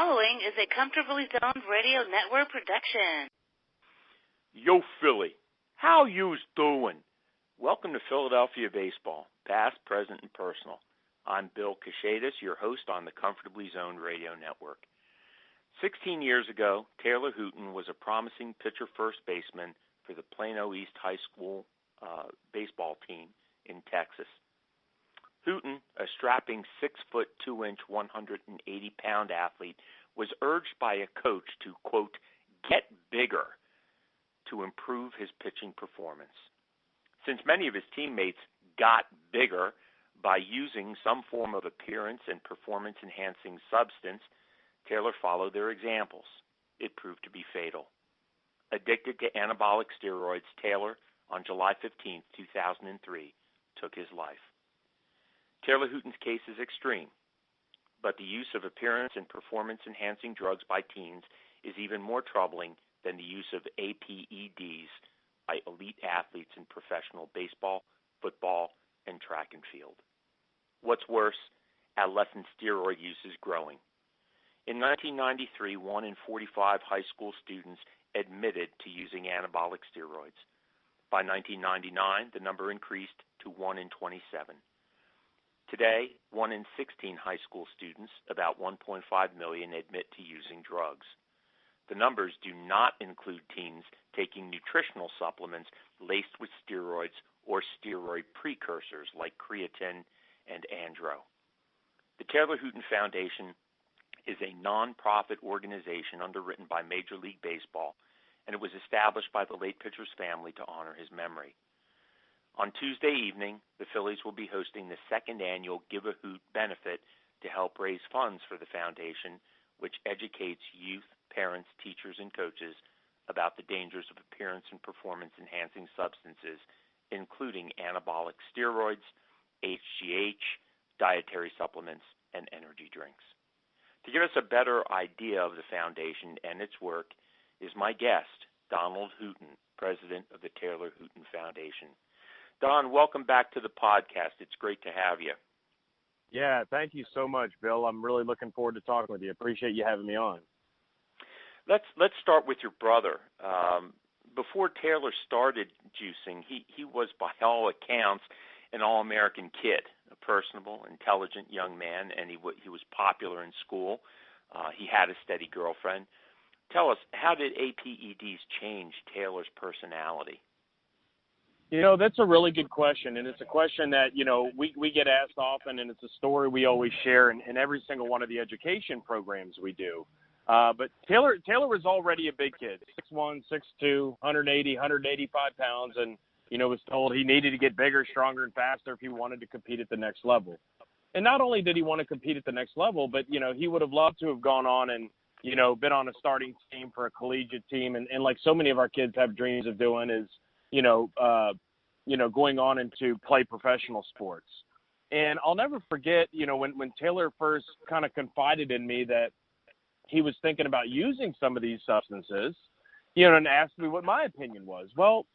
following is a Comfortably Zoned Radio Network production. Yo, Philly, how you's doing? Welcome to Philadelphia Baseball, past, present, and personal. I'm Bill Cachetis, your host on the Comfortably Zoned Radio Network. 16 years ago, Taylor Hooton was a promising pitcher first baseman for the Plano East High School baseball team in Texas. Hooton, a strapping 6'2", 180-pound athlete, was urged by a coach to, quote, get bigger to improve his pitching performance. Since many of his teammates got bigger by using some form of appearance and performance-enhancing substance, Taylor followed their examples. It proved to be fatal. Addicted to anabolic steroids, Taylor, on July 15, 2003, took his life. Taylor Hooton's case is extreme, but the use of appearance and performance-enhancing drugs by teens is even more troubling than the use of APEDs by elite athletes in professional baseball, football, and track and field. What's worse, adolescent steroid use is growing. In 1993, 1 in 45 high school students admitted to using anabolic steroids. By 1999, the number increased to 1 in 27. Today, 1 in 16 high school students, about 1.5 million, admit to using drugs. The numbers do not include teens taking nutritional supplements laced with steroids or steroid precursors like creatine and andro. The Taylor Hooton Foundation is a non-profit organization underwritten by Major League Baseball, and it was established by the late pitcher's family to honor his memory. On Tuesday evening, the Phillies will be hosting the second annual Give a Hoot benefit to help raise funds for the foundation, which educates youth, parents, teachers, and coaches about the dangers of appearance and performance-enhancing substances, including anabolic steroids, HGH, dietary supplements, and energy drinks. To give us a better idea of the foundation and its work is my guest, Donald Hooton, president of the Taylor Hooton Foundation. Don, welcome back to the podcast. It's great to have you. Yeah, thank you so much, Bill. I'm really looking forward to talking with you. Appreciate you having me on. Let's start with your brother. Before Taylor started juicing, he was, by all accounts, an all-American kid, a personable, intelligent young man, and he was popular in school. He had a steady girlfriend. Tell us, how did APEDs change Taylor's personality? You know, that's a really good question, and it's a question that, we get asked often, and it's a story we always share in every single one of the education programs we do. But Taylor was already a big kid, 6'1", 6'2", 180, 185 pounds, and, was told he needed to get bigger, stronger, and faster if he wanted to compete at the next level. And not only did he want to compete at the next level, but, he would have loved to have gone on and, been on a starting team for a collegiate team. And like so many of our kids have dreams of doing is, going on and to play professional sports. And I'll never forget, when Taylor first kind of confided in me that he was thinking about using some of these substances, and asked me what my opinion was. Well,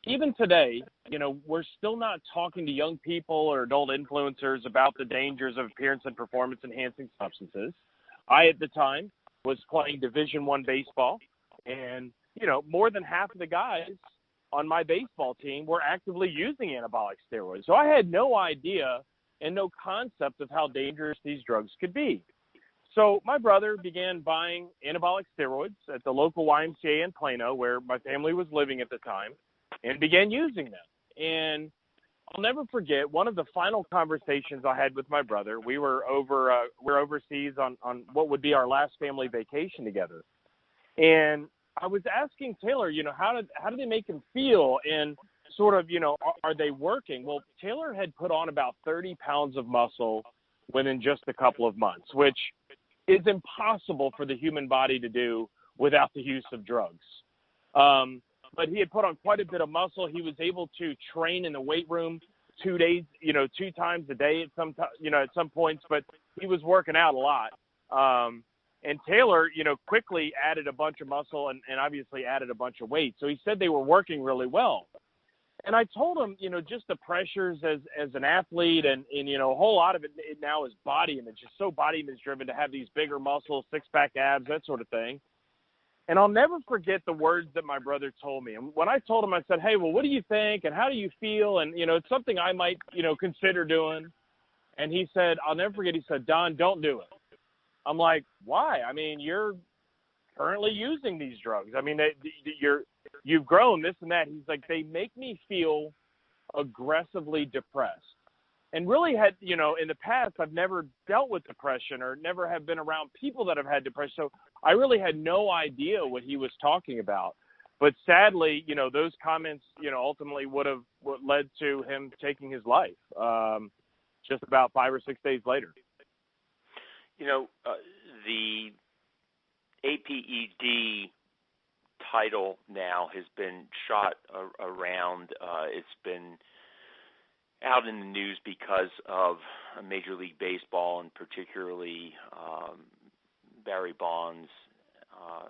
even today, we're still not talking to young people or adult influencers about the dangers of appearance and performance-enhancing substances. I, at the time, was playing Division I baseball, and, more than half of the guys on my baseball team were actively using anabolic steroids. So I had no idea and no concept of how dangerous these drugs could be. So my brother began buying anabolic steroids at the local YMCA in Plano, where my family was living at the time, and began using them. And I'll never forget one of the final conversations I had with my brother. We were overseas on what would be our last family vacation together. And I was asking Taylor, how do they make him feel? And sort of, are they working? Well, Taylor had put on about 30 pounds of muscle within just a couple of months, which is impossible for the human body to do without the use of drugs. But he had put on quite a bit of muscle. He was able to train in the weight room 2 days, 2 times a day at some points, but he was working out a lot. And Taylor, quickly added a bunch of muscle and obviously added a bunch of weight. So he said they were working really well. And I told him, just the pressures as an athlete and a whole lot of it now is body image. It's so body image driven to have these bigger muscles, six-pack abs, that sort of thing. And I'll never forget the words that my brother told me. And when I told him, I said, hey, well, what do you think? And how do you feel? And, it's something I might, consider doing. And he said, I'll never forget, he said, Don, don't do it. I'm like, why? I mean, you're currently using these drugs. I mean, you've grown this and that. He's like, they make me feel aggressively depressed. And really in the past, I've never dealt with depression or never have been around people that have had depression. So I really had no idea what he was talking about. But sadly, those comments, ultimately what led to him taking his life just about 5 or 6 days later. The APED title now has been shot around. It's been out in the news because of Major League Baseball and particularly Barry Bonds,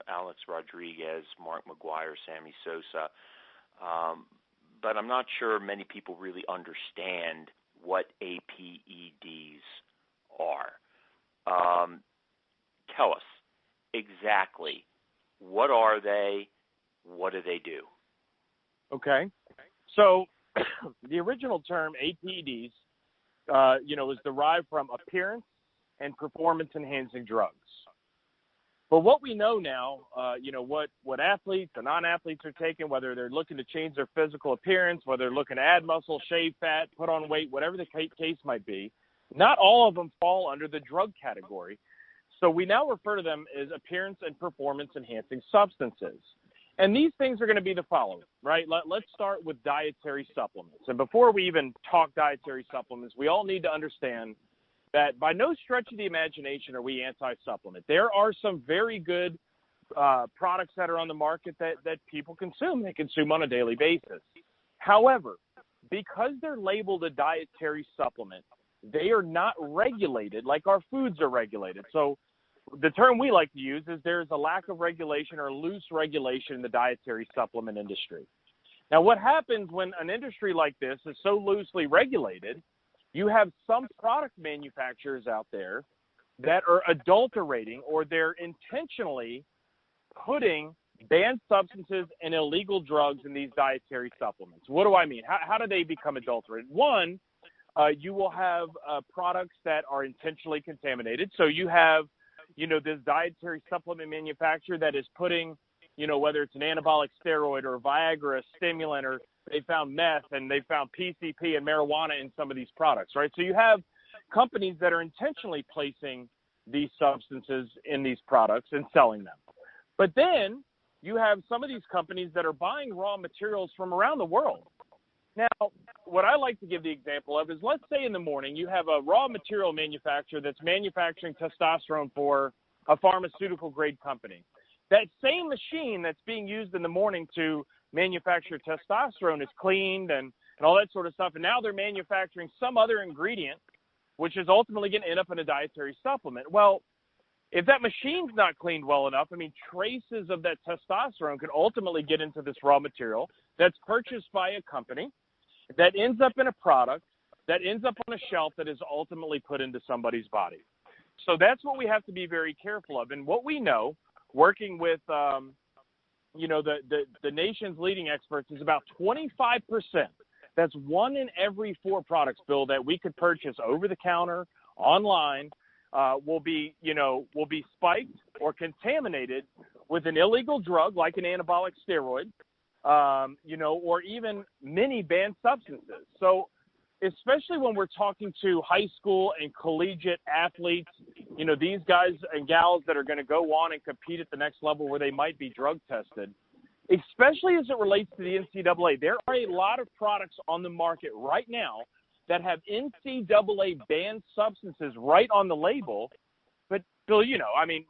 Alex Rodriguez, Mark McGwire, Sammy Sosa. But I'm not sure many people really understand what APEDs are. Tell us exactly, what are they? What do they do? Okay. So the original term APEDs, was derived from appearance and performance-enhancing drugs. But what we know now, what athletes and non-athletes are taking, whether they're looking to change their physical appearance, whether they're looking to add muscle, shave fat, put on weight, whatever the case might be, not all of them fall under the drug category. So we now refer to them as appearance and performance-enhancing substances. And these things are going to be the following, right? Let's start with dietary supplements. And before we even talk dietary supplements, we all need to understand that by no stretch of the imagination are we anti-supplement. There are some very good products that are on the market that people consume. They consume on a daily basis. However, because they're labeled a dietary supplement, they are not regulated like our foods are regulated. So the term we like to use is there's a lack of regulation or loose regulation in the dietary supplement industry. Now, what happens when an industry like this is so loosely regulated, you have some product manufacturers out there that are adulterating or they're intentionally putting banned substances and illegal drugs in these dietary supplements. What do I mean? How do they become adulterated? One, you will have products that are intentionally contaminated. So you have this dietary supplement manufacturer that is putting, whether it's an anabolic steroid or Viagra, a stimulant, or they found meth and they found PCP and marijuana in some of these products, right? So you have companies that are intentionally placing these substances in these products and selling them. But then you have some of these companies that are buying raw materials from around the world. Now, what I like to give the example of is, let's say in the morning you have a raw material manufacturer that's manufacturing testosterone for a pharmaceutical grade company. That same machine that's being used in the morning to manufacture testosterone is cleaned and all that sort of stuff. And now they're manufacturing some other ingredient, which is ultimately going to end up in a dietary supplement. Well, if that machine's not cleaned well enough, traces of that testosterone could ultimately get into this raw material that's purchased by a company that ends up in a product that ends up on a shelf that is ultimately put into somebody's body. So that's what we have to be very careful of. And what we know, working with, the nation's leading experts, is about 25%. That's 1 in every 4 products, Bill, that we could purchase over the counter, online, will be spiked or contaminated with an illegal drug like an anabolic steroid, or even many banned substances. So especially when we're talking to high school and collegiate athletes, these guys and gals that are going to go on and compete at the next level where they might be drug tested, especially as it relates to the NCAA, there are a lot of products on the market right now that have NCAA banned substances right on the label. But Bill,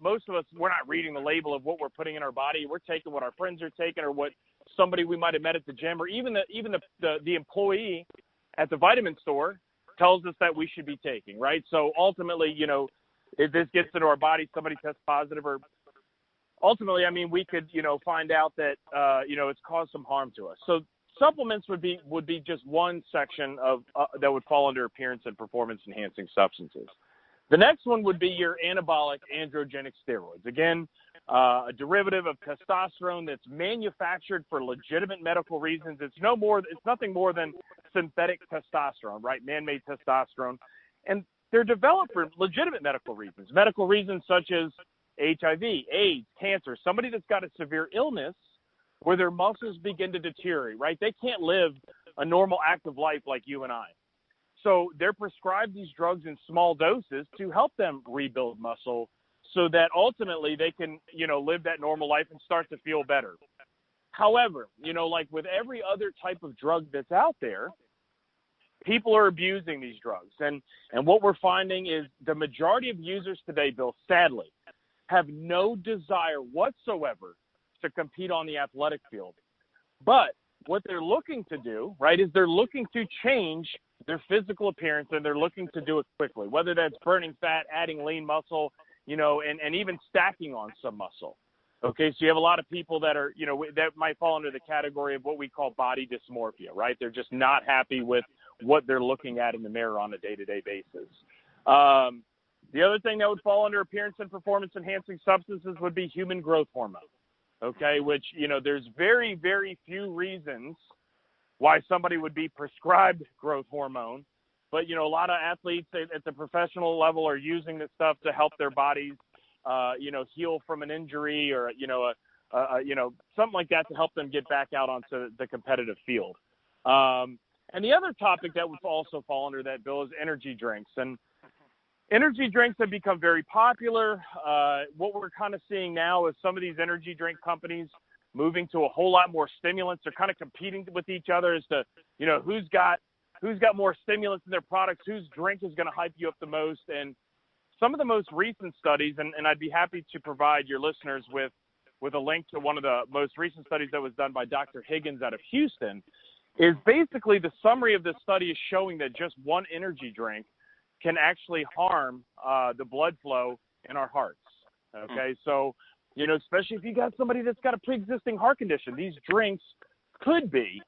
most of us, we're not reading the label of what we're putting in our body. We're taking what our friends are taking or what somebody we might have met at the gym or even the employee at the vitamin store tells us that we should be taking, right? So ultimately, if this gets into our body, somebody tests positive, or ultimately, we could, find out that, it's caused some harm to us. So supplements would be just one section of that would fall under appearance and performance enhancing substances. The next one would be your anabolic androgenic steroids. Again, a derivative of testosterone that's manufactured for legitimate medical reasons. It's nothing more than synthetic testosterone, right? Man-made testosterone. And they're developed for legitimate medical reasons such as HIV, AIDS, cancer, somebody that's got a severe illness where their muscles begin to deteriorate, right? They can't live a normal active life like you and I. So they're prescribed these drugs in small doses to help them rebuild muscle so that ultimately they can, live that normal life and start to feel better. However, like with every other type of drug that's out there, people are abusing these drugs. And what we're finding is the majority of users today, Bill, sadly, have no desire whatsoever to compete on the athletic field. But what they're looking to do, right, is they're looking to change their physical appearance, and they're looking to do it quickly, whether that's burning fat, adding lean muscle, and even stacking on some muscle. Okay, so you have a lot of people that are, that might fall under the category of what we call body dysmorphia, right? They're just not happy with what they're looking at in the mirror on a day-to-day basis. The other thing that would fall under appearance and performance-enhancing substances would be human growth hormone, okay, which, there's very, very few reasons why somebody would be prescribed growth hormone. But, a lot of athletes at the professional level are using this stuff to help their bodies, heal from an injury or, something like that to help them get back out onto the competitive field. And the other topic that would also fall under that, Bill, is energy drinks. And energy drinks have become very popular. What we're kind of seeing now is some of these energy drink companies moving to a whole lot more stimulants. They're kind of competing with each other as to, who's got more stimulants in their products, whose drink is going to hype you up the most. And some of the most recent studies, and I'd be happy to provide your listeners with a link to one of the most recent studies that was done by Dr. Higgins out of Houston, is basically the summary of this study is showing that just one energy drink can actually harm the blood flow in our hearts. Okay, so, especially if you got somebody that's got a pre-existing heart condition, these drinks could be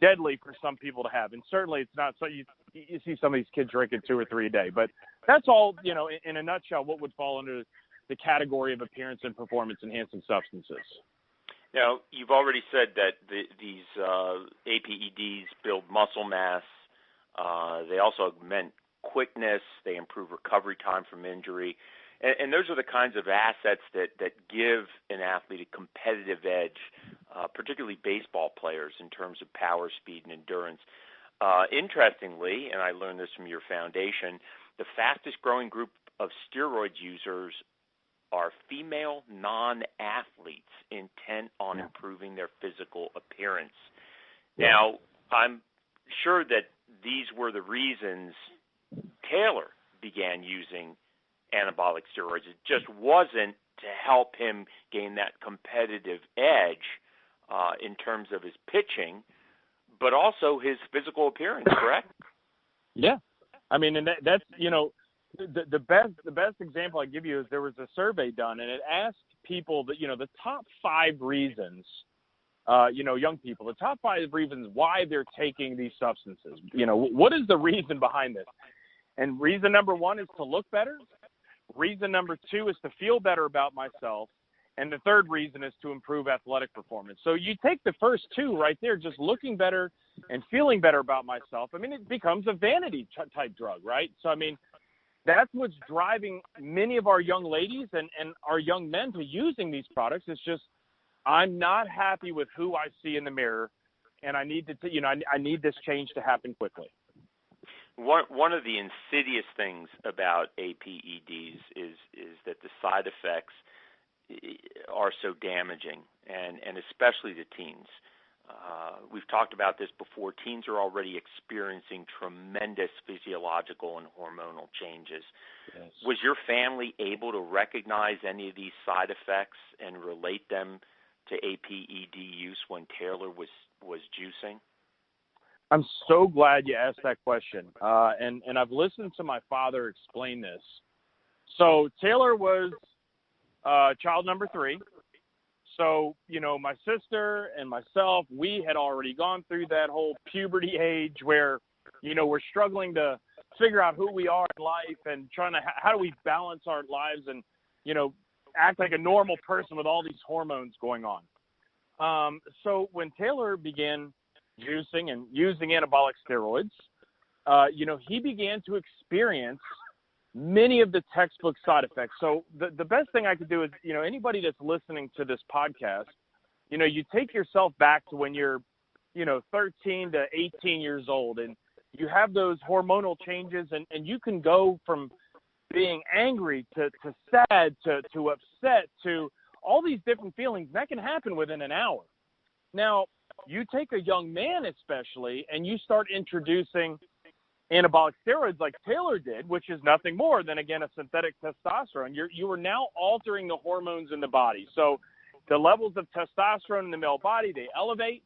deadly for some people to have. And certainly it's not, so you see some of these kids drinking 2 or 3 a day. But that's all, in a nutshell, what would fall under the category of appearance and performance-enhancing substances. Now, you've already said that these APEDs build muscle mass. They also augment quickness. They improve recovery time from injury. And those are the kinds of assets that give an athlete a competitive edge, particularly baseball players, in terms of power, speed, and endurance. Interestingly, and I learned this from your foundation, the fastest growing group of steroid users are female non-athletes intent on improving their physical appearance. Yeah. Now, I'm sure that these were the reasons Taylor began using anabolic steroids. It just wasn't to help him gain that competitive edge in terms of his pitching, but also his physical appearance, correct? Yeah. I mean, and that's, the best example I give you is there was a survey done, and it asked people that, the top 5 reasons, young people, the top 5 reasons why they're taking these substances. What is the reason behind this? And reason number 1 is to look better. Reason number 2 is to feel better about myself. And the third reason is to improve athletic performance. So you take the first 2 right there, just looking better and feeling better about myself. I mean, it becomes a vanity type drug, right? So, I mean, that's what's driving many of our young ladies and our young men to using these products. It's just, I'm not happy with who I see in the mirror, and I need to, I need this change to happen quickly. One of the insidious things about APEDs is that the side effects are so damaging, and especially to teens. We've talked about this before. Teens are already experiencing tremendous physiological and hormonal changes. Yes. Was your family able to recognize any of these side effects and relate them to APED use when Taylor was juicing? I'm so glad you asked that question. And I've listened to my father explain this. So Taylor was child number 3. So, my sister and myself, we had already gone through that whole puberty age where, we're struggling to figure out who we are in life and trying to, how do we balance our lives and, act like a normal person with all these hormones going on. So when Taylor began juicing and using anabolic steroids, he began to experience many of the textbook side effects. So the best thing I could do is, anybody that's listening to this podcast, you take yourself back to when you're, 13 to 18 years old, and you have those hormonal changes, and you can go from being angry to sad to upset to all these different feelings. That can happen within an hour. Now, you take a young man especially, and you start introducing anabolic steroids like Taylor did, which is nothing more than, again, a synthetic testosterone. You are now altering the hormones in the body. So the levels of testosterone in the male body, they elevate,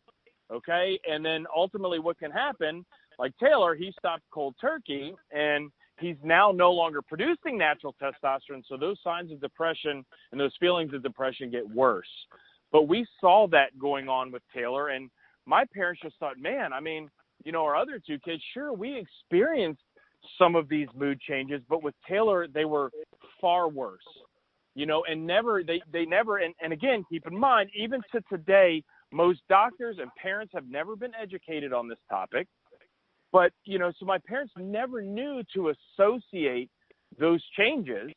okay? And then ultimately what can happen, like Taylor, he stopped cold turkey, and he's now no longer producing natural testosterone, so those signs of depression and those feelings of depression get worse. But we saw that going on with Taylor, and my parents just thought, man, our other two kids, sure, we experienced some of these mood changes, but with Taylor, they were far worse, and they never, and again, keep in mind, even to today, most doctors and parents have never been educated on this topic. But, so my parents never knew to associate those changes,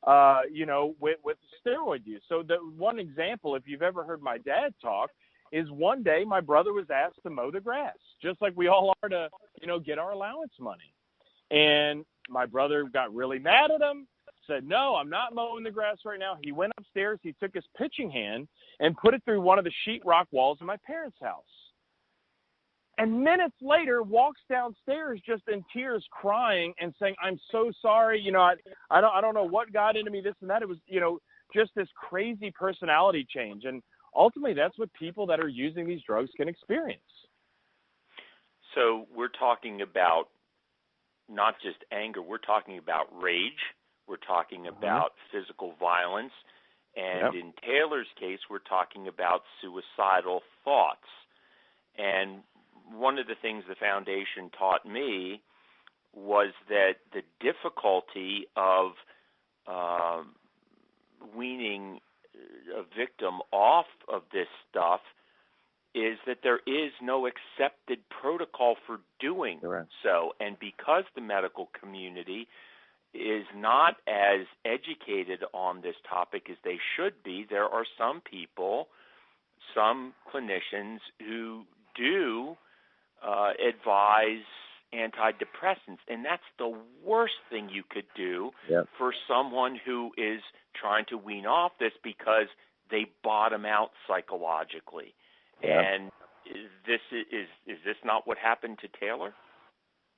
with steroid use. So the one example, if you've ever heard my dad talk, is one day my brother was asked to mow the grass, just like we all are to, get our allowance money. And my brother got really mad at him, said, no, I'm not mowing the grass right now. He went upstairs, he took his pitching hand and put it through one of the sheetrock walls in my parents' house. And minutes later, walks downstairs just in tears, crying and saying, I'm so sorry. I don't know what got into me, this and that. It was, just this crazy personality change. And ultimately, that's what people that are using these drugs can experience. So we're talking about not just anger. We're talking about rage. We're talking about physical violence. And in Taylor's case, we're talking about suicidal thoughts. And one of the things the foundation taught me was that the difficulty of weaning a victim off of this stuff is that there is no accepted protocol for doing so. And because the medical community is not as educated on this topic as they should be, there are some people, some clinicians who do advise antidepressants, and that's the worst thing you could do for someone who is trying to wean off this, because they bottom out psychologically. And is this not what happened to Taylor?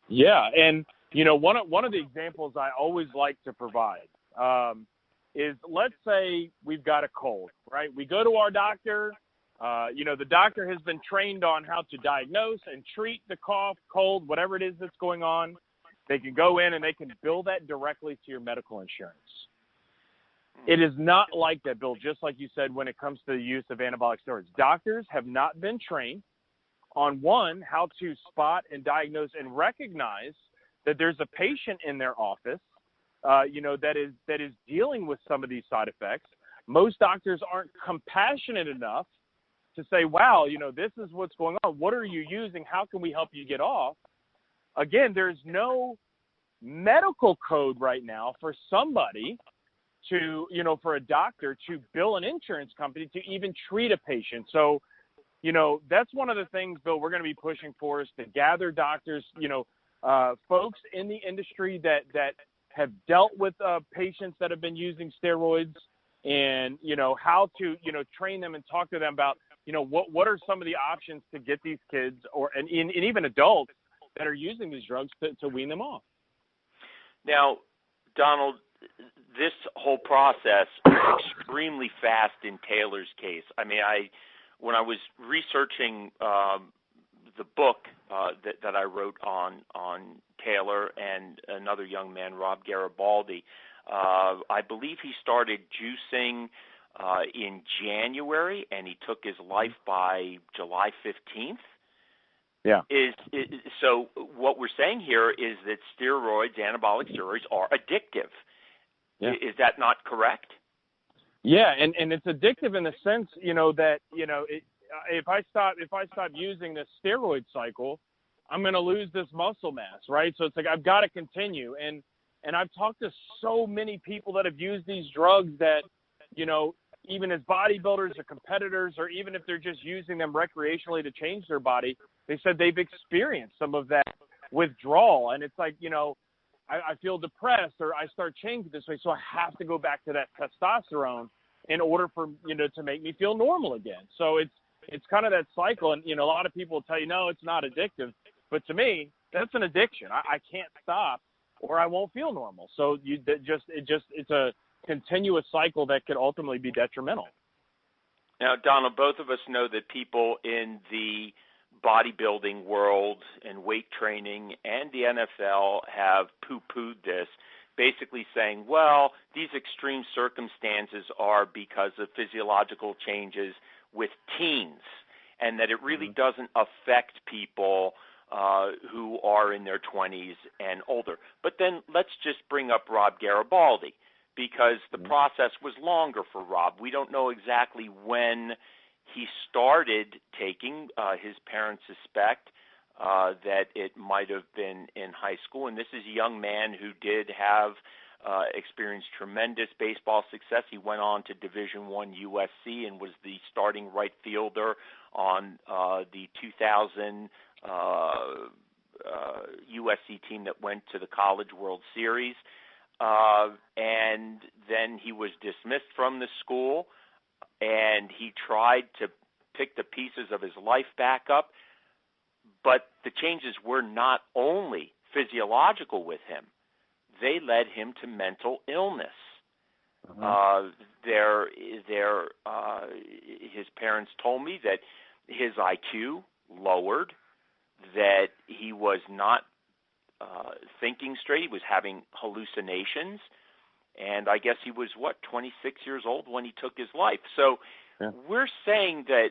Yeah, and one of the examples I always like to provide is, let's say we've got a cold, right? We go to our doctor. The doctor has been trained on how to diagnose and treat the cough, cold, whatever it is that's going on. They can go in and they can bill that directly to your medical insurance. It is not like that, Bill, just like you said, when it comes to the use of anabolic steroids. Doctors have not been trained on, one, how to spot and diagnose and recognize that there's a patient in their office, that is dealing with some of these side effects. Most doctors aren't compassionate enough to say, wow, this is what's going on. What are you using? How can we help you get off? Again, there's no medical code right now for somebody to, for a doctor to bill an insurance company to even treat a patient. So, that's one of the things, Bill, we're going to be pushing for, is to gather doctors, folks in the industry that have dealt with patients that have been using steroids, and, how to, train them and talk to them about, what are some of the options to get these kids and even adults that are using these drugs to wean them off. Now, Donald, this whole process was extremely fast in Taylor's case. When I was researching the book that I wrote on Taylor and another young man, Rob Garibaldi, I believe he started juicing in January, and he took his life by July 15th. Yeah. So what we're saying here is that steroids, anabolic steroids, are addictive. Yeah. Is that not correct? Yeah, and it's addictive in the sense, that if I stop using this steroid cycle, I'm going to lose this muscle mass, right? So it's like I've got to continue. And I've talked to so many people that have used these drugs that, even as bodybuilders or competitors, or even if they're just using them recreationally to change their body, they said they've experienced some of that withdrawal. And it's like, I feel depressed, or I start changing this way, so I have to go back to that testosterone in order for, to make me feel normal again. So it's kind of that cycle. And, a lot of people will tell you, no, it's not addictive. But to me, that's an addiction. I can't stop or I won't feel normal. So it's a continuous cycle that could ultimately be detrimental. Now, Donald, both of us know that people in the bodybuilding world and weight training and the NFL have poo-pooed this, basically saying, well, these extreme circumstances are because of physiological changes with teens, and that it really doesn't affect people who are in their 20s and older. But then let's just bring up Rob Garibaldi, because the process was longer for Rob. We don't know exactly when he started taking. His parents suspect that it might have been in high school. And this is a young man who did have experienced tremendous baseball success. He went on to Division I USC and was the starting right fielder on the 2000 USC team that went to the College World Series. And then he was dismissed from the school, and he tried to pick the pieces of his life back up. But the changes were not only physiological with him. They led him to mental illness. His parents told me that his IQ lowered, that he was not thinking straight. He was having hallucinations. And I guess he was, 26 years old when he took his life. So we're saying that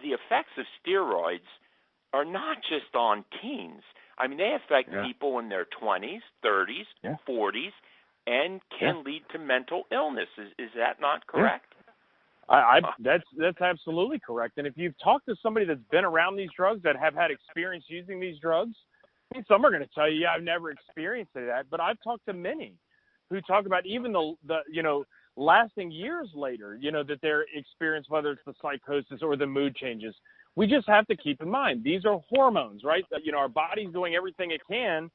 the effects of steroids are not just on teens. I mean, they affect people in their 20s, 30s, 40s, and can lead to mental illness. Is that not correct? That's absolutely correct. And if you've talked to somebody that's been around these drugs, that have had experience using these drugs, I mean, some are going to tell you, I've never experienced that. But I've talked to many who talk about even the lasting years later, that they're experienced, whether it's the psychosis or the mood changes. We just have to keep in mind, these are hormones, right? Our body's doing everything it can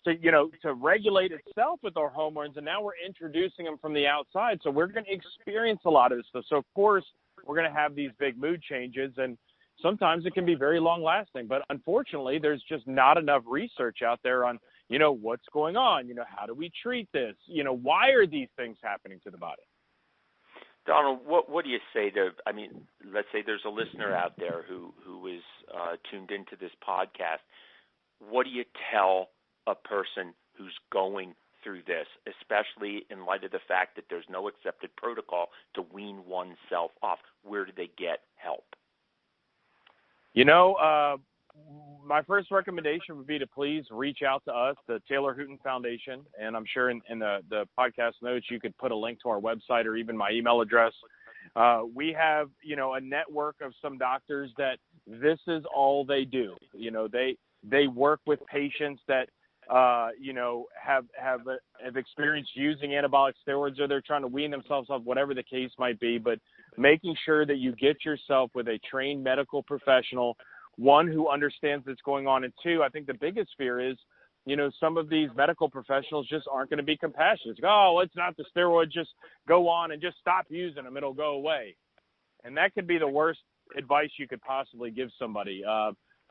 to regulate itself with our hormones, and now we're introducing them from the outside. So we're going to experience a lot of this stuff. So, of course, we're going to have these big mood changes, and sometimes it can be very long-lasting. But unfortunately, there's just not enough research out there on, what's going on, how do we treat this, why are these things happening to the body? Donald, what do you say to, let's say there's a listener out there who is tuned into this podcast. What do you tell a person who's going through this, especially in light of the fact that there's no accepted protocol to wean oneself off? Where do they get help? My first recommendation would be to please reach out to us, the Taylor Hooten Foundation, and I'm sure in the podcast notes you could put a link to our website or even my email address. We have, a network of some doctors that this is all they do. They work with patients that, have experienced using anabolic steroids, or they're trying to wean themselves off, whatever the case might be. But making sure that you get yourself with a trained medical professional, one who understands what's going on, and two, I think the biggest fear is, some of these medical professionals just aren't going to be compassionate. It's like, oh, it's not the steroid, just go on and just stop using them, it'll go away. And that could be the worst advice you could possibly give somebody.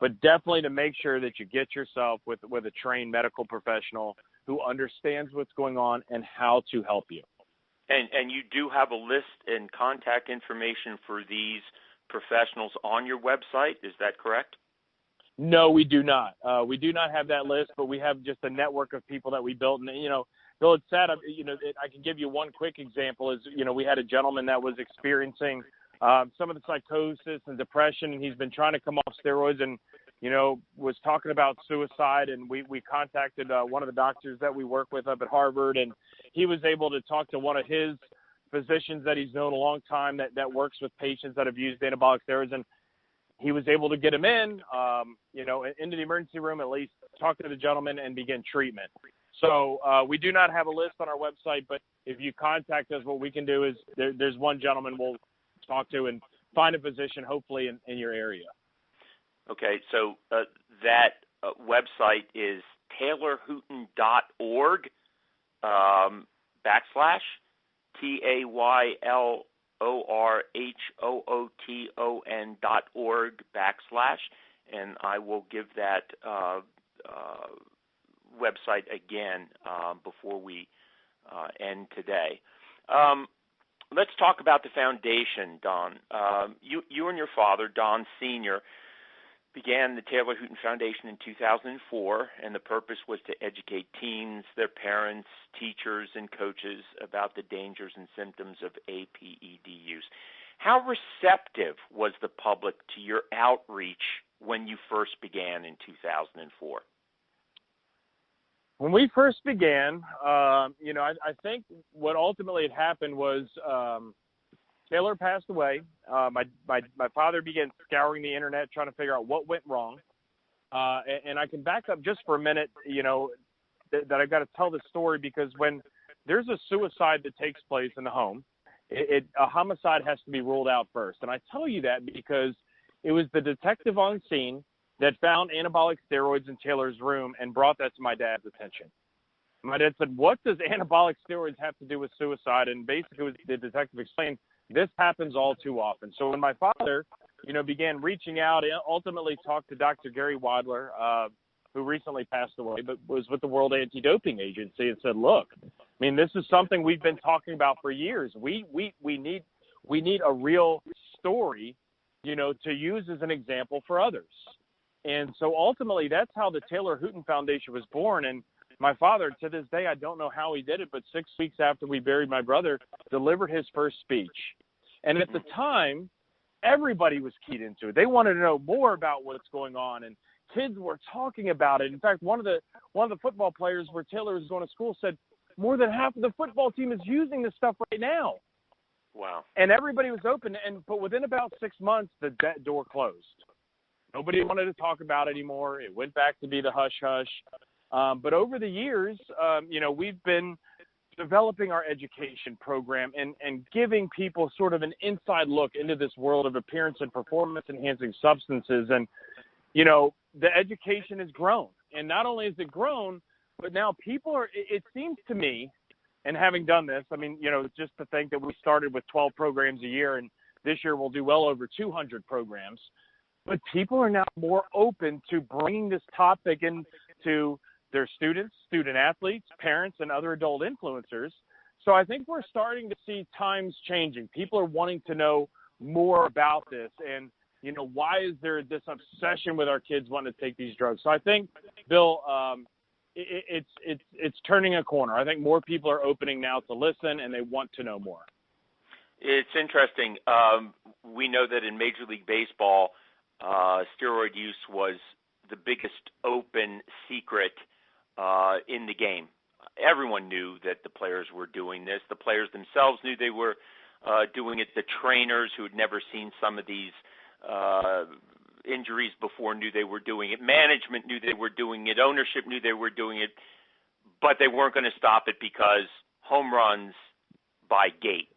But definitely to make sure that you get yourself with a trained medical professional who understands what's going on and how to help you. And you do have a list and contact information for these professionals on your website, is that correct? No, we do not. We do not have that list, but we have just a network of people that we built. And, Bill, it's sad. I can give you one quick example. Is we had a gentleman that was experiencing some of the psychosis and depression, and he's been trying to come off steroids, and was talking about suicide. And we contacted one of the doctors that we work with up at Harvard, and he was able to talk to one of his physicians that he's known a long time that works with patients that have used anabolic steroids, and he was able to get him into the emergency room, at least talk to the gentleman and begin treatment. So we do not have a list on our website, but if you contact us, what we can do is there's one gentleman we'll talk to and find a physician, hopefully in your area. Okay, so that website is taylorhooton.org /TAYLORHOOTON.org/, and I will give that website again before we end today. Let's talk about the foundation, Don. You and your father, Don Sr., began the Taylor Hooton Foundation in 2004, and the purpose was to educate teens, their parents, teachers, and coaches about the dangers and symptoms of APED use. How receptive was the public to your outreach when you first began in 2004? When we first began, I think what ultimately had happened was Taylor passed away. My father began scouring the internet trying to figure out what went wrong. And I can back up just for a minute, that I've got to tell this story, because when there's a suicide that takes place in the home, a homicide has to be ruled out first. And I tell you that because it was the detective on scene that found anabolic steroids in Taylor's room and brought that to my dad's attention. My dad said, "What does anabolic steroids have to do with suicide?" And basically the detective explained, this happens all too often. So when my father, began reaching out, and ultimately talked to Dr. Gary Wadler, who recently passed away, but was with the World Anti-Doping Agency, and said, "Look, this is something we've been talking about for years. We need a real story, to use as an example for others." And so ultimately, that's how the Taylor Hooton Foundation was born. And my father, to this day, I don't know how he did it, but 6 weeks after we buried my brother, delivered his first speech. And at the time, everybody was keyed into it. They wanted to know more about what's going on, and kids were talking about it. In fact, one of the football players where Taylor was going to school said more than half of the football team is using this stuff right now. Wow. And everybody was open, but within about 6 months, that door closed. Nobody wanted to talk about it anymore. It went back to be the hush-hush. But over the years, we've been developing our education program and giving people sort of an inside look into this world of appearance and performance-enhancing substances. And, the education has grown. And not only has it grown, but now people it seems to me, and having done this, just to think that we started with 12 programs a year, and this year we'll do well over 200 programs. But people are now more open to bringing this topic into their students, student athletes, parents, and other adult influencers. So I think we're starting to see times changing. People are wanting to know more about this, and why is there this obsession with our kids wanting to take these drugs? So I think, Bill, it's turning a corner. I think more people are opening now to listen, and they want to know more. It's interesting. We know that in Major League Baseball, steroid use was the biggest open secret in the game. Everyone knew that the players were doing this. The players themselves knew they were doing it. The trainers who had never seen some of these injuries before knew they were doing it. Management knew they were doing it. Ownership knew they were doing it. But they weren't going to stop it because home runs by gate.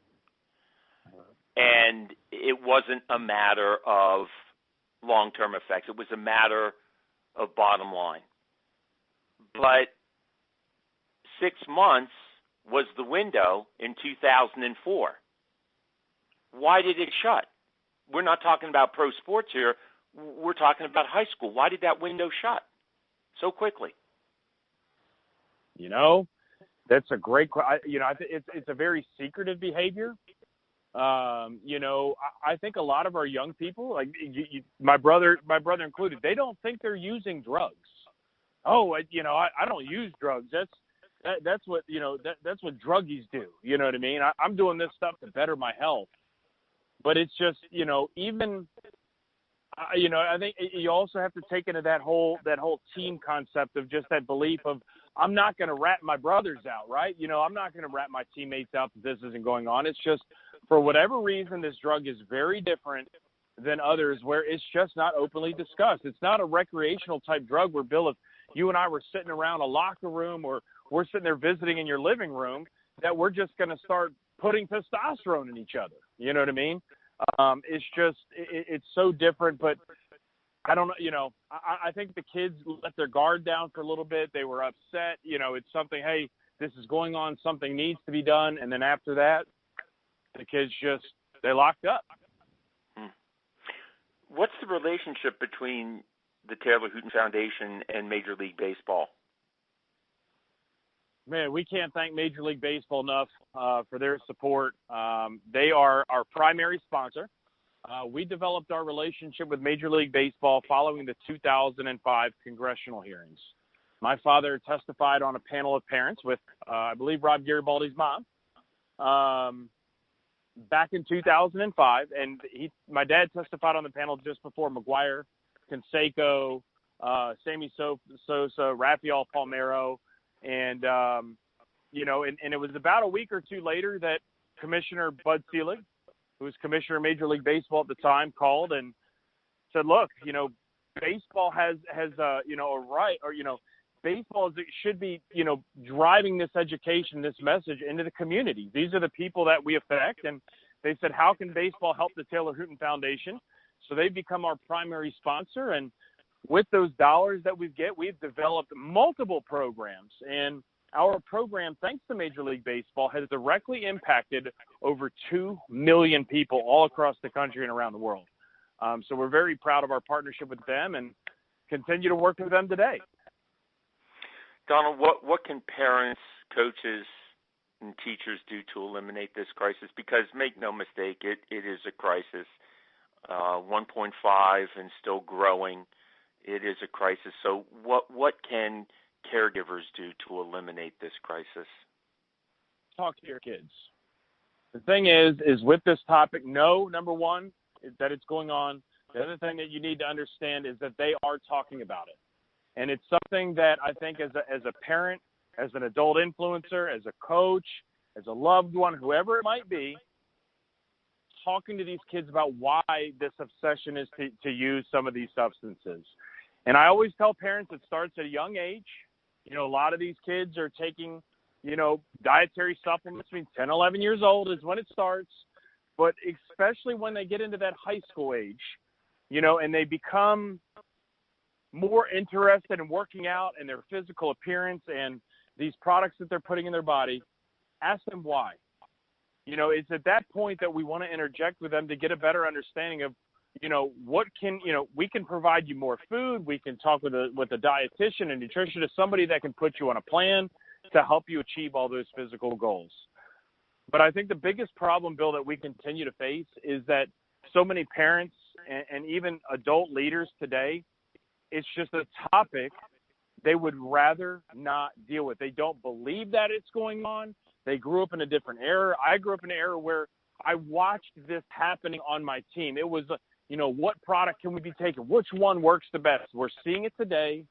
And it wasn't a matter of long-term effects. It was a matter of bottom line. But 6 months was the window in 2004. Why did it shut? We're not talking about pro sports here. We're talking about high school. Why did that window shut so quickly? That's a great question. It's a very secretive behavior. I think a lot of our young people, like my brother included, they don't think they're using drugs. Oh, I don't use drugs. That's what, that's what druggies do. You know what I mean? I'm doing this stuff to better my health. But it's just, even, I think you also have to take into that whole team concept of just that belief of, I'm not going to rat my brothers out, right? I'm not going to rat my teammates out that this isn't going on. It's just, for whatever reason, this drug is very different than others where it's just not openly discussed. It's not a recreational type drug where, Bill, if you and I were sitting around a locker room or we're sitting there visiting in your living room, that we're just going to start putting testosterone in each other. You know what I mean? It's just, it's so different, but I don't know, I think the kids let their guard down for a little bit. They were upset. It's something, hey, this is going on, something needs to be done. And then after that, the kids they locked up. What's the relationship between the Taylor Hooten Foundation and Major League Baseball? Man, we can't thank Major League Baseball enough for their support. They are our primary sponsor. We developed our relationship with Major League Baseball following the 2005 congressional hearings. My father testified on a panel of parents with, I believe, Rob Garibaldi's mom back in 2005. And my dad testified on the panel just before McGuire, Canseco, Sammy Sosa, Rafael Palmeiro. And, and it was about a week or two later that Commissioner Bud Selig, who was commissioner of Major League Baseball at the time, called and said, look, baseball has a right, or, baseball should be, driving this education, this message into the community. These are the people that we affect. And they said, how can baseball help the Taylor Hooten Foundation? So they've become our primary sponsor. And with those dollars that we've developed multiple programs. And our program, thanks to Major League Baseball, has directly impacted over 2 million people all across the country and around the world. So we're very proud of our partnership with them and continue to work with them today. Donald, what can parents, coaches, and teachers do to eliminate this crisis? Because make no mistake, it is a crisis. 1.5 and still growing. It is a crisis. So what can caregivers do to eliminate this crisis? Talk to your kids. The thing is with this topic, number one, is that it's going on. The other thing that you need to understand is that they are talking about it. And it's something that I think as a parent, as an adult influencer, as a coach, as a loved one, whoever it might be, talking to these kids about why this obsession is to use some of these substances. And I always tell parents it starts at a young age. A lot of these kids are taking, dietary supplements. 10, 11 years old is when it starts. But especially when they get into that high school age, and they become more interested in working out and their physical appearance and these products that they're putting in their body, ask them why. It's at that point that we want to interject with them to get a better understanding of, we can provide you more food. We can talk with a dietitian and nutritionist, somebody that can put you on a plan to help you achieve all those physical goals. But I think the biggest problem, Bill, that we continue to face is that so many parents and even adult leaders today, it's just a topic they would rather not deal with. They don't believe that it's going on. They grew up in a different era. I grew up in an era where I watched this happening on my team. It was, what product can we be taking? Which one works the best? We're seeing it today,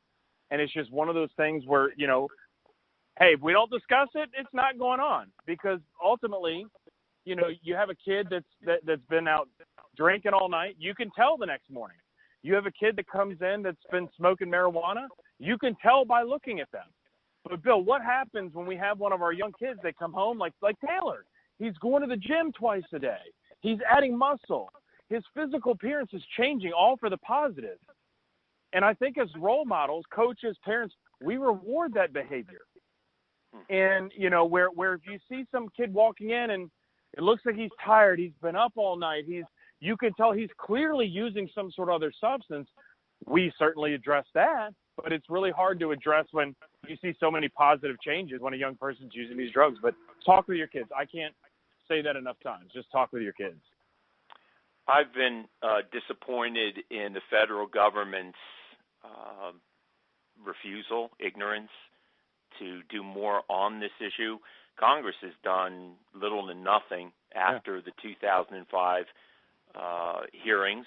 and it's just one of those things where, hey, if we don't discuss it, it's not going on. Because ultimately, you have a kid that's been out drinking all night. You can tell the next morning. You have a kid that comes in that's been smoking marijuana. You can tell by looking at them. But, Bill, what happens when we have one of our young kids that come home like Taylor? He's going to the gym twice a day. He's adding muscle. His physical appearance is changing, all for the positive. And I think as role models, coaches, parents, we reward that behavior. And, where if you see some kid walking in and it looks like he's tired, he's been up all night, you can tell he's clearly using some sort of other substance, we certainly address that. But it's really hard to address when you see so many positive changes when a young person's using these drugs. But talk with your kids. I can't say that enough times. Just talk with your kids. I've been disappointed in the federal government's refusal, ignorance to do more on this issue. Congress has done little to nothing after the 2005 hearings.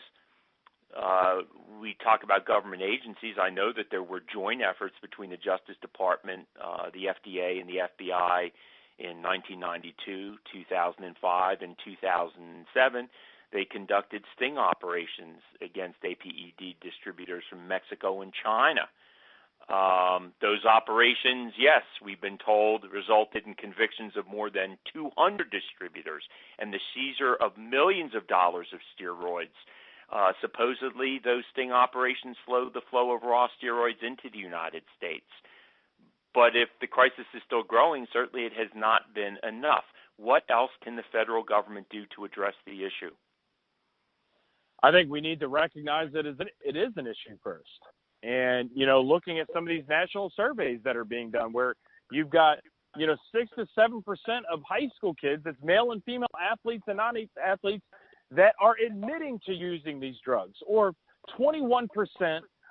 We talk about government agencies. I know that there were joint efforts between the Justice Department, the FDA, and the FBI in 1992, 2005, and 2007. They conducted sting operations against APED distributors from Mexico and China. Those operations, yes, we've been told, resulted in convictions of more than 200 distributors and the seizure of millions of dollars of steroids. Supposedly, those sting operations slowed the flow of raw steroids into the United States. But if the crisis is still growing, certainly it has not been enough. What else can the federal government do to address the issue? I think we need to recognize that it is an issue first. And, looking at some of these national surveys that are being done where you've got, 6 to 7% of high school kids, that's male and female athletes and non-athletes, that are admitting to using these drugs, or 21%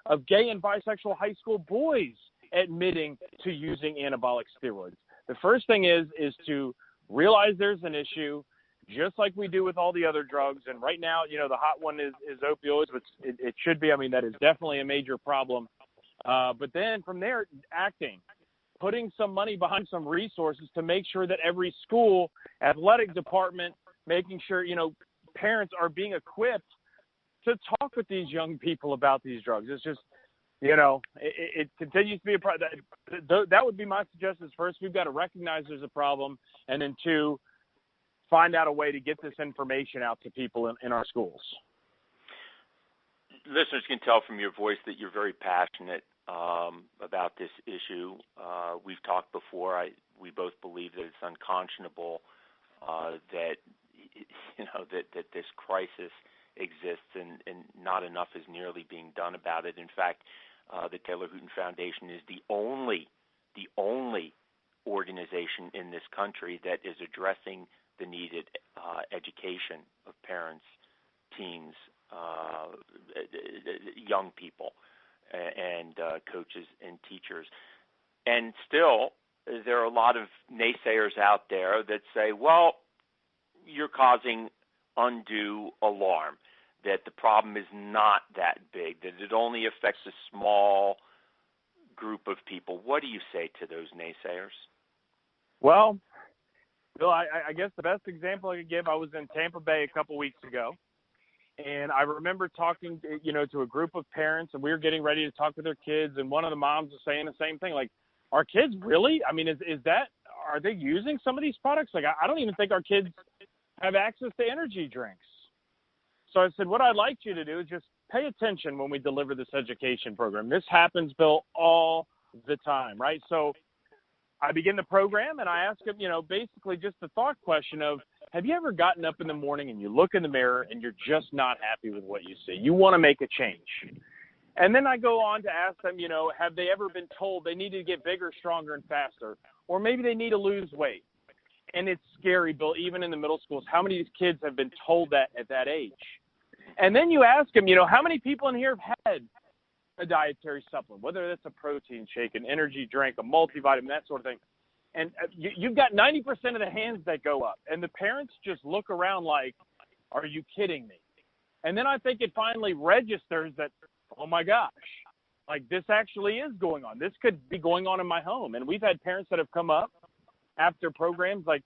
of gay and bisexual high school boys admitting to using anabolic steroids. The first thing is to realize there's an issue, just like we do with all the other drugs. And right now, the hot one is opioids, but it should be. I mean, that is definitely a major problem. But then from there, acting, putting some money behind some resources to make sure that every school, athletic department, making sure, parents are being equipped to talk with these young people about these drugs. It's just, it continues to be a problem. That would be my suggestion. First, we've got to recognize there's a problem, and then two, find out a way to get this information out to people in our schools. Listeners can tell from your voice that you're very passionate about this issue. We've talked before. We both believe that it's unconscionable that this crisis exists and not enough is nearly being done about it. In fact, the Taylor Hooten Foundation is the only organization in this country that is addressing the needed education of parents, teens, young people, and coaches and teachers. And still, there are a lot of naysayers out there that say, well, you're causing undue alarm, that the problem is not that big, that it only affects a small group of people. What do you say to those naysayers? Well, Bill, I guess the best example I could give, I was in Tampa Bay a couple weeks ago, and I remember talking, to a group of parents, and we were getting ready to talk with their kids, and one of the moms was saying the same thing, like, our kids really? I mean, are they using some of these products? Like, I don't even think our kids have access to energy drinks. So I said, what I'd like you to do is just pay attention when we deliver this education program. This happens, Bill, all the time, right? So I begin the program, and I ask them, basically just the thought question of, have you ever gotten up in the morning and you look in the mirror and you're just not happy with what you see? You want to make a change. And then I go on to ask them, have they ever been told they need to get bigger, stronger, and faster? Or maybe they need to lose weight. And it's scary, Bill, even in the middle schools, how many of these kids have been told that at that age? And then you ask them, how many people in here have had a dietary supplement, whether that's a protein shake, an energy drink, a multivitamin, that sort of thing. And you've got 90% of the hands that go up. And the parents just look around like, are you kidding me? And then I think it finally registers that, oh, my gosh, like this actually is going on. This could be going on in my home. And we've had parents that have come up after programs like,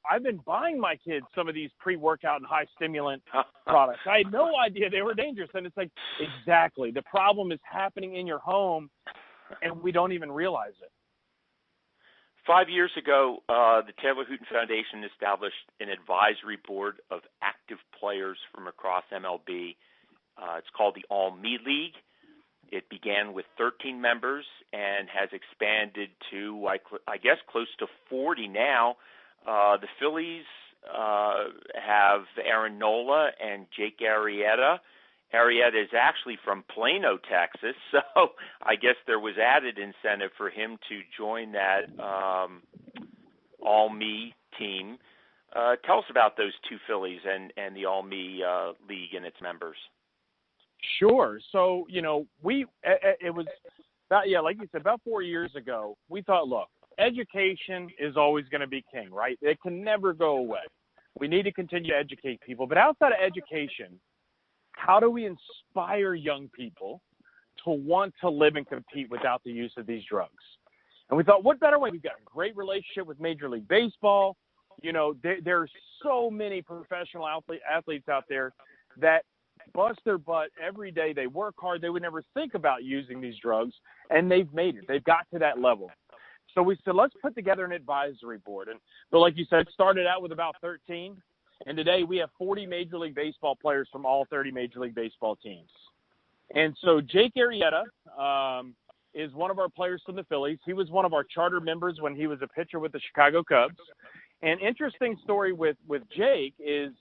I've been buying my kids some of these pre-workout and high-stimulant products. I had no idea they were dangerous. And it's like, exactly. The problem is happening in your home, and we don't even realize it. 5 years ago, the Taylor Hooten Foundation established an advisory board of active players from across MLB. It's called the All Me League. It began with 13 members and has expanded to, I guess, close to 40 now. The Phillies have Aaron Nola and Jake Arrieta. Arrieta is actually from Plano, Texas, so I guess there was added incentive for him to join that All Me team. Tell us about those two Phillies and the All Me League and its members. Sure. So, it was Like you said, about 4 years ago, we thought, look, education is always going to be king, right? It can never go away. We need to continue to educate people. But outside of education, how do we inspire young people to want to live and compete without the use of these drugs? And we thought, what better way? We've got a great relationship with Major League Baseball. You know, there are so many professional athletes out there that bust their butt every day. They work hard. They would never think about using these drugs, and they've made it. They've got to that level. So we said, let's put together an advisory board. And so, like you said, it started out with about 13, and today we have 40 Major League Baseball players from all 30 Major League Baseball teams. And so Jake Arrieta is one of our players from the Phillies. He was one of our charter members when he was a pitcher with the Chicago Cubs. An interesting story with Jake is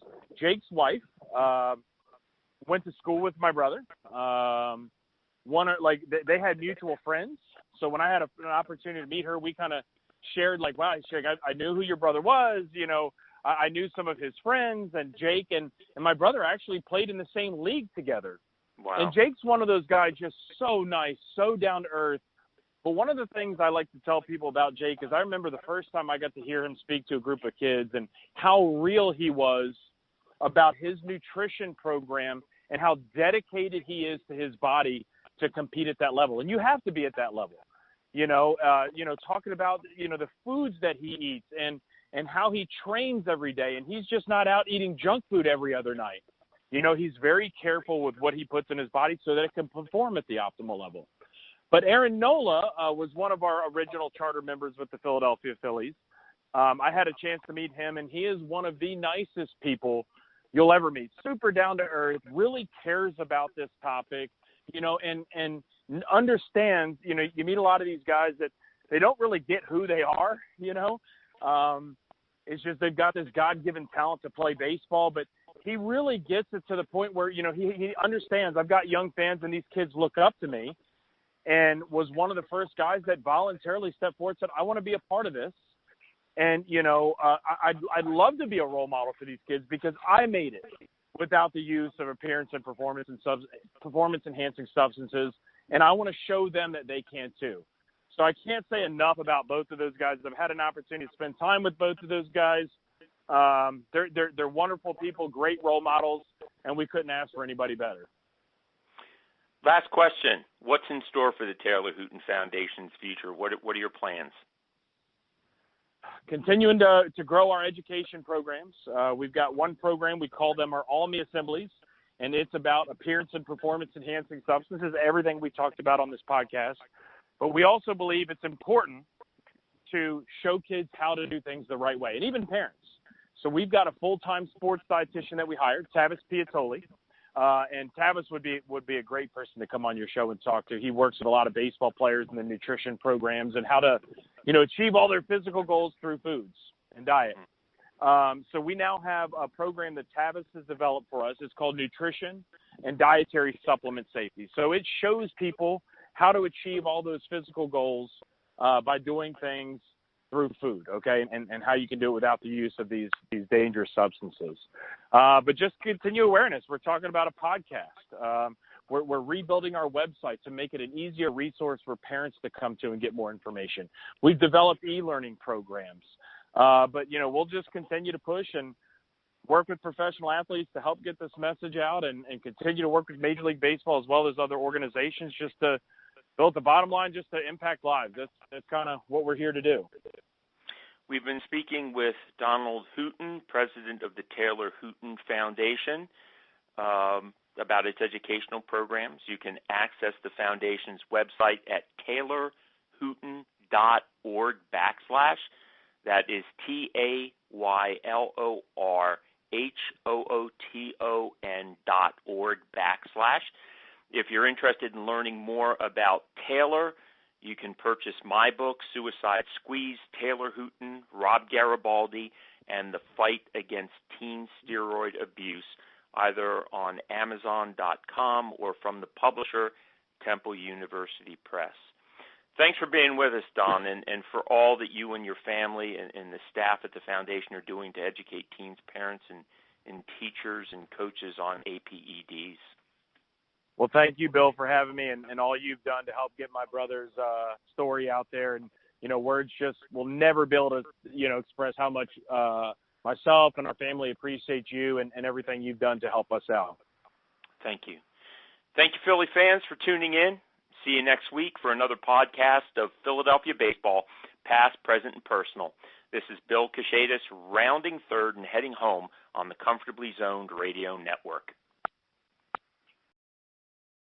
Jake's wife went to school with my brother. They had mutual friends. So when I had an opportunity to meet her, we kind of shared like, wow, Jake, I knew who your brother was. You know, I knew some of his friends, and Jake and my brother actually played in the same league together. Wow. And Jake's one of those guys, just so nice, so down to earth. But one of the things I like to tell people about Jake is I remember the first time I got to hear him speak to a group of kids and how real he was about his nutrition program and how dedicated he is to his body to compete at that level. And you have to be at that level, talking about, the foods that he eats and how he trains every day. And he's just not out eating junk food every other night. He's very careful with what he puts in his body so that it can perform at the optimal level. But Aaron Nola was one of our original charter members with the Philadelphia Phillies. I had a chance to meet him, and he is one of the nicest people you'll ever meet. Super down to earth, really cares about this topic, and understands, you meet a lot of these guys that they don't really get who they are, it's just they've got this God-given talent to play baseball, but he really gets it to the point where, he understands I've got young fans and these kids look up to me, and was one of the first guys that voluntarily stepped forward and said, I want to be a part of this. And, I'd love to be a role model for these kids because I made it without the use of appearance and performance-enhancing substances, and I want to show them that they can too. So I can't say enough about both of those guys. I've had an opportunity to spend time with both of those guys. They're wonderful people, great role models, and we couldn't ask for anybody better. Last question. What's in store for the Taylor Hooten Foundation's future? What are your plans? Continuing to grow our education programs. We've got one program, we call them our Almy Assemblies, and it's about appearance and performance-enhancing substances, everything we talked about on this podcast. But we also believe it's important to show kids how to do things the right way, and even parents. So we've got a full-time sports dietitian that we hired, Tavis Piattoli. And Tavis would be a great person to come on your show and talk to. He works with a lot of baseball players in the nutrition programs and how to, achieve all their physical goals through foods and diet. So we now have a program that Tavis has developed for us. It's called Nutrition and Dietary Supplement Safety. So it shows people how to achieve all those physical goals by doing things through food, okay, and how you can do it without the use of these dangerous substances. But just continue awareness. We're talking about a podcast. We're rebuilding our website to make it an easier resource for parents to come to and get more information. We've developed e-learning programs. But, we'll just continue to push and work with professional athletes to help get this message out and continue to work with Major League Baseball as well as other organizations just to build the bottom line, just to impact lives. That's kind of what we're here to do. We've been speaking with Donald Hooten, president of the Taylor Hooten Foundation, about its educational programs. You can access the foundation's website at taylorhooten.org/. That is TAYLORHOOTON.org/. If you're interested in learning more about Taylor, you can purchase my book, Suicide Squeeze, Taylor Hooten, Rob Garibaldi, and the Fight Against Teen Steroid Abuse, either on Amazon.com or from the publisher, Temple University Press. Thanks for being with us, Don, and for all that you and your family and the staff at the foundation are doing to educate teens, parents, and teachers and coaches on APEDs. Well, thank you, Bill, for having me and all you've done to help get my brother's story out there. And, words just will never be able to, express how much myself and our family appreciate you and everything you've done to help us out. Thank you. Thank you, Philly fans, for tuning in. See you next week for another podcast of Philadelphia baseball, past, present, and personal. This is Bill Cachetis, rounding third and heading home on the Comfortably Zoned Radio Network.